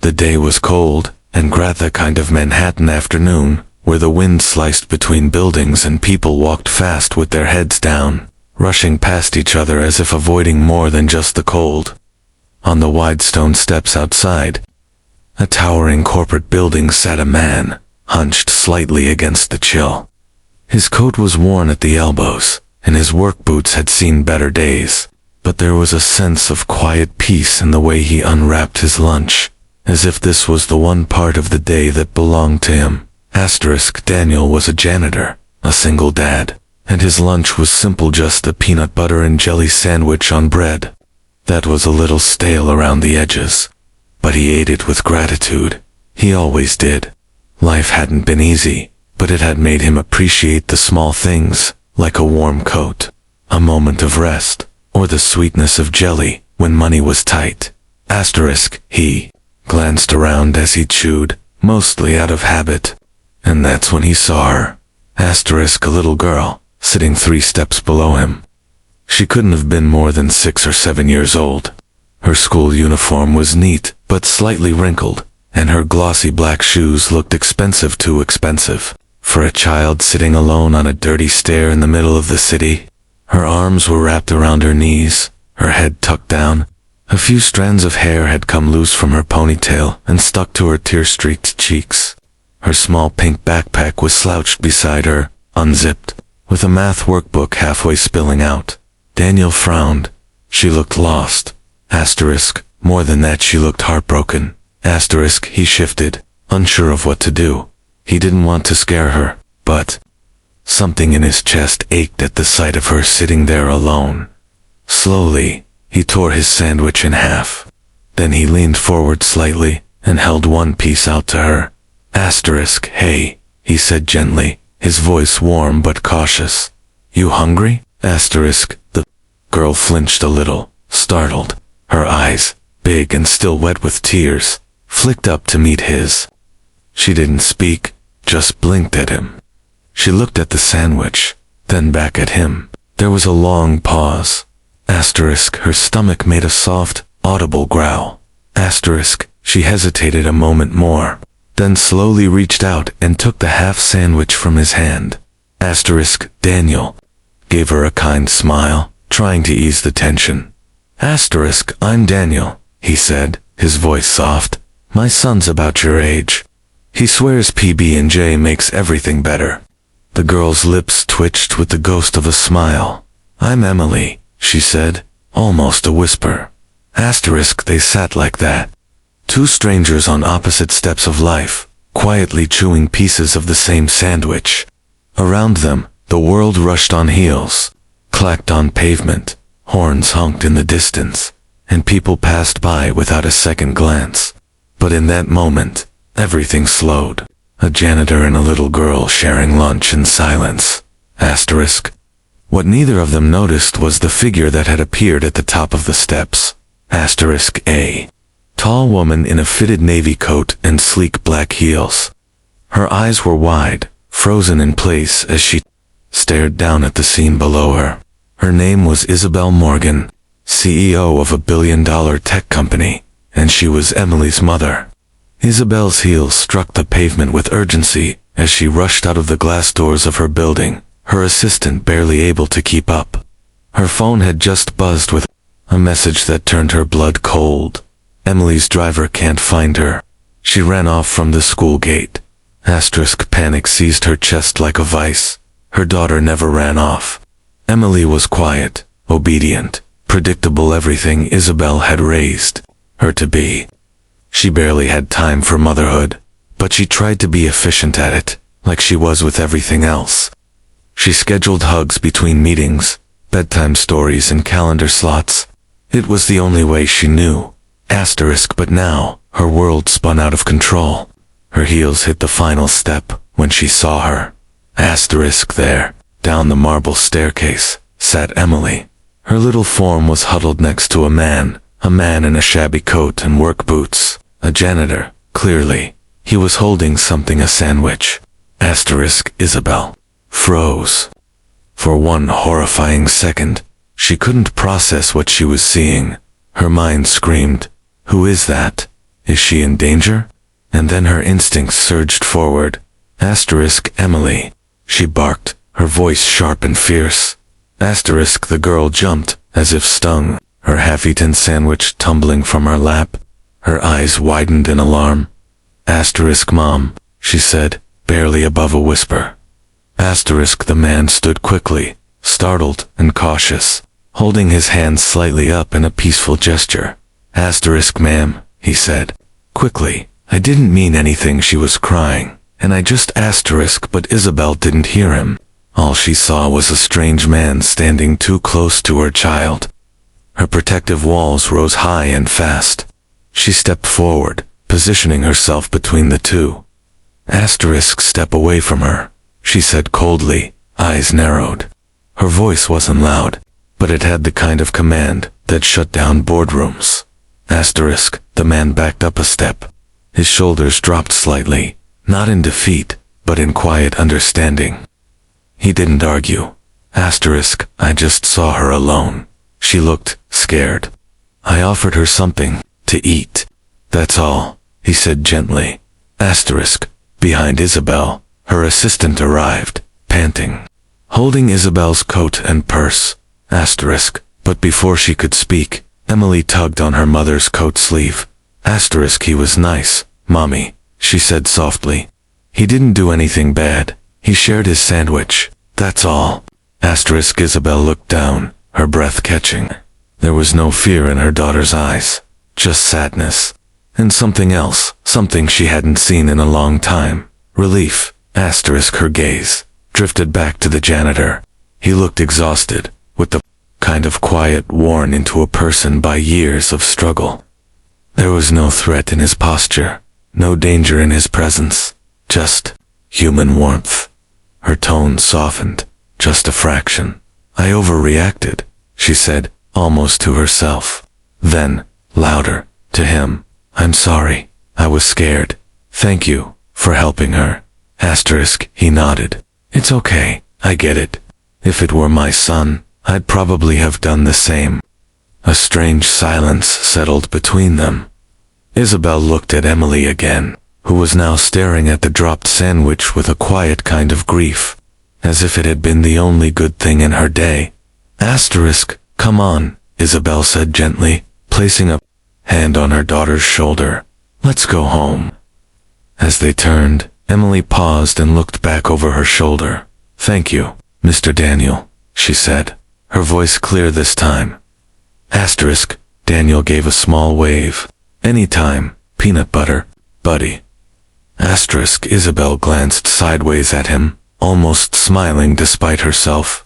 The day was cold, and the kind of Manhattan afternoon, where the wind sliced between buildings and people walked fast with their heads down, rushing past each other as if avoiding more than just the cold. On the wide stone steps outside a towering corporate building sat a man, hunched slightly against the chill. His coat was worn at the elbows, and his work boots had seen better days, but there was a sense of quiet peace in the way he unwrapped his lunch, as if this was the one part of the day that belonged to him. Daniel was a janitor, a single dad, and his lunch was simple, just a peanut butter and jelly sandwich on bread. That was a little stale around the edges, but he ate it with gratitude. He always did. Life hadn't been easy, but it had made him appreciate the small things, like a warm coat, a moment of rest, or the sweetness of jelly when money was tight. He glanced around as he chewed, mostly out of habit, and that's when he saw her. A little girl, sitting 3 steps below him. She couldn't have been more than 6 or 7 years old. Her school uniform was neat, but slightly wrinkled, and her glossy black shoes looked expensive, too expensive, for a child sitting alone on a dirty stair in the middle of the city. Her arms were wrapped around her knees, her head tucked down. A few strands of hair had come loose from her ponytail and stuck to her tear-streaked cheeks. Her small pink backpack was slouched beside her, unzipped, with a math workbook halfway spilling out. Daniel frowned. She looked lost. More than that, she looked heartbroken. He shifted, unsure of what to do. He didn't want to scare her, but something in his chest ached at the sight of her sitting there alone. Slowly, he tore his sandwich in half. Then he leaned forward slightly and held one piece out to her. Hey, he said gently, his voice warm but cautious. You hungry? The girl flinched a little, startled. Her eyes, big and still wet with tears, flicked up to meet his. She didn't speak, just blinked at him. She looked at the sandwich, then back at him. There was a long pause. Her stomach made a soft, audible growl. She hesitated a moment more, then slowly reached out and took the half sandwich from his hand. Daniel gave her a kind smile, trying to ease the tension. I'm Daniel, he said, his voice soft. My son's about your age. He swears PB&J makes everything better. The girl's lips twitched with the ghost of a smile. I'm Emily, she said, almost a whisper. They sat like that. 2 strangers on opposite steps of life, quietly chewing pieces of the same sandwich. Around them, the world rushed on heels, clacked on pavement, horns honked in the distance, and people passed by without a second glance. But in that moment, everything slowed. A janitor and a little girl sharing lunch in silence. What neither of them noticed was the figure that had appeared at the top of the steps. A tall woman in a fitted navy coat and sleek black heels. Her eyes were wide, frozen in place as she stared down at the scene below her. Her name was Isabel Morgan, CEO of a billion-dollar tech company, and she was Emily's mother. Isabel's heels struck the pavement with urgency as she rushed out of the glass doors of her building, her assistant barely able to keep up. Her phone had just buzzed with a message that turned her blood cold. Emily's driver can't find her. She ran off from the school gate. Panic seized her chest like a vice. Her daughter never ran off. Emily was quiet, obedient, predictable, everything Isabel had raised her to be. She barely had time for motherhood, but she tried to be efficient at it, like she was with everything else. She scheduled hugs between meetings, bedtime stories and calendar slots. It was the only way she knew. But now, her world spun out of control. Her heels hit the final step when she saw her. There, down the marble staircase, sat Emily. Her little form was huddled next to a man in a shabby coat and work boots, a janitor, clearly. He was holding something, a sandwich. Isabel froze. For one horrifying second, she couldn't process what she was seeing. Her mind screamed, "Who is that?" Is she in danger? And then her instincts surged forward. Emily. She barked, her voice sharp and fierce. The girl jumped, as if stung, her half-eaten sandwich tumbling from her lap. Her eyes widened in alarm. Mom, she said, barely above a whisper. The man stood quickly, startled and cautious, holding his hands slightly up in a peaceful gesture. Ma'am, he said, quickly. I didn't mean anything. She was crying, and I just but Isabel didn't hear him. All she saw was a strange man standing too close to her child. Her protective walls rose high and fast. She stepped forward, positioning herself between the two. Step away from her, she said coldly, eyes narrowed. Her voice wasn't loud, but it had the kind of command that shut down boardrooms. The man backed up a step. His shoulders dropped slightly, not in defeat, but in quiet understanding. He didn't argue. I just saw her alone. She looked scared. I offered her something to eat. That's all, he said gently. Behind Isabel, her assistant arrived, panting, holding Isabel's coat and purse. But before she could speak, Emily tugged on her mother's coat sleeve. He was nice, Mommy, she said softly. He didn't do anything bad. He shared his sandwich. That's all. Isabel looked down, her breath catching. There was no fear in her daughter's eyes, just sadness. And something else, something she hadn't seen in a long time. Relief. Her gaze drifted back to the janitor. He looked exhausted, with the kind of quiet worn into a person by years of struggle. There was no threat in his posture, no danger in his presence, just human warmth. Her tone softened, just a fraction. I overreacted, she said, almost to herself. Then, louder, to him, I'm sorry, I was scared. Thank you, for helping her. He nodded. It's okay, I get it. If it were my son, I'd probably have done the same. A strange silence settled between them. Isabel looked at Emily again, who was now staring at the dropped sandwich with a quiet kind of grief, as if it had been the only good thing in her day. Come on, Isabel said gently, placing a hand on her daughter's shoulder. Let's go home. As they turned, Emily paused and looked back over her shoulder. Thank you, Mr. Daniel, she said, her voice clear this time. Daniel gave a small wave. Anytime, peanut butter, buddy. Isabel glanced sideways at him, almost smiling despite herself.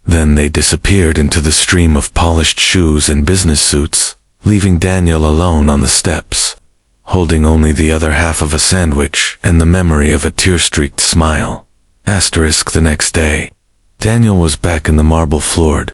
Then they disappeared into the stream of polished shoes and business suits, leaving Daniel alone on the steps, holding only the other half of a sandwich and the memory of a tear-streaked smile. The next day, Daniel was back in the marble-floored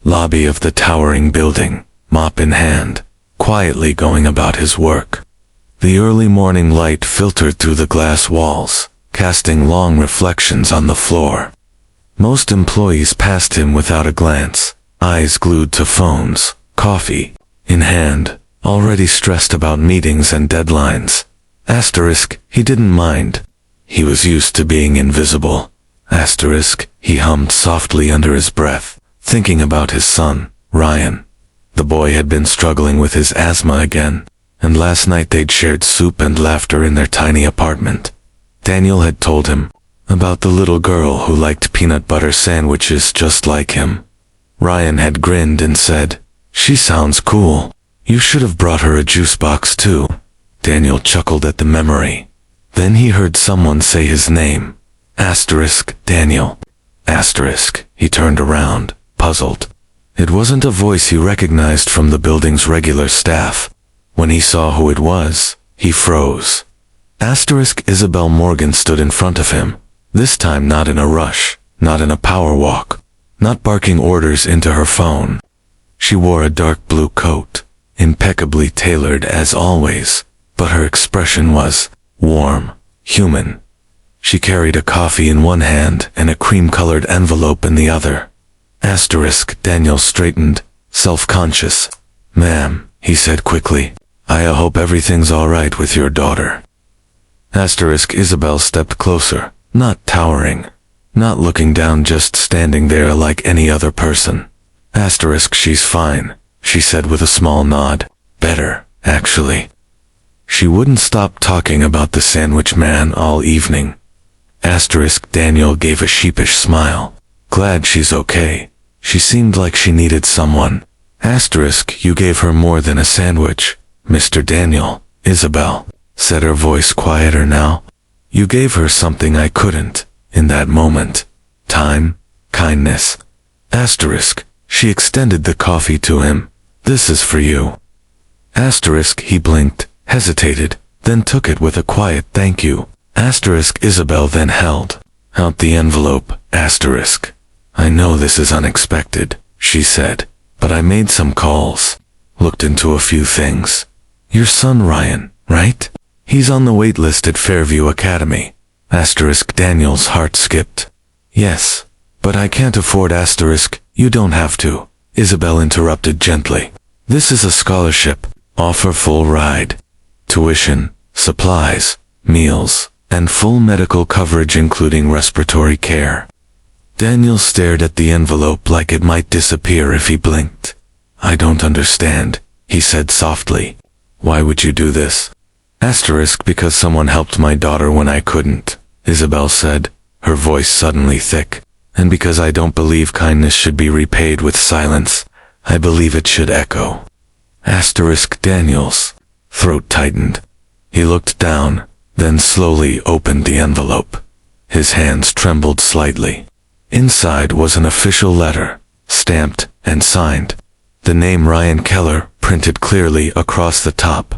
lobby of the towering building, mop in hand, quietly going about his work. The early morning light filtered through the glass walls, casting long reflections on the floor. Most employees passed him without a glance, eyes glued to phones, coffee in hand, already stressed about meetings and deadlines. He didn't mind. He was used to being invisible. He hummed softly under his breath, thinking about his son, Ryan. The boy had been struggling with his asthma again, and last night they'd shared soup and laughter in their tiny apartment. Daniel had told him about the little girl who liked peanut butter sandwiches just like him. Ryan had grinned and said, "She sounds cool. You should have brought her a juice box too." Daniel chuckled at the memory. Then he heard someone say his name. Daniel. He turned around, puzzled. It wasn't a voice he recognized from the building's regular staff. When he saw who it was, he froze. Isabel Morgan stood in front of him, this time not in a rush, not in a power walk, not barking orders into her phone. She wore a dark blue coat, impeccably tailored as always, but her expression was warm, human. She carried a coffee in one hand and a cream-colored envelope in the other. Daniel straightened, self-conscious. "Ma'am," he said quickly, I hope everything's alright with your daughter. Asterisk Isabel stepped closer, not towering, not looking down, just standing there like any other person. Asterisk She's fine, she said with a small nod. Better, actually. She wouldn't stop talking about the sandwich man all evening. Asterisk Daniel gave a sheepish smile. Glad she's okay. She seemed like she needed someone. Asterisk You gave her more than a sandwich, Mr. Daniel. Isabel said, her voice quieter now. You gave her something I couldn't, in that moment. Time, kindness. Asterisk She extended the coffee to him. This is for you. Asterisk He blinked, hesitated, then took it with a quiet thank you. Asterisk Isabel then held out the envelope. Asterisk I know this is unexpected, she said, but I made some calls, looked into a few things. Your son Ryan, right? He's on the wait list at Fairview Academy. Asterisk Daniel's heart skipped. Yes, but I can't afford. Asterisk You don't have to, Isabel interrupted gently. This is a scholarship, offer full ride, tuition, supplies, meals, and full medical coverage including respiratory care. Daniel stared at the envelope like it might disappear if he blinked. I don't understand, he said softly. Why would you do this? Asterisk Because someone helped my daughter when I couldn't, Isabel said, her voice suddenly thick. And because I don't believe kindness should be repaid with silence, I believe it should echo. Asterisk Daniel's throat tightened. He looked down, then slowly opened the envelope. His hands trembled slightly. Inside was an official letter, stamped and signed. The name Ryan Keller printed clearly across the top.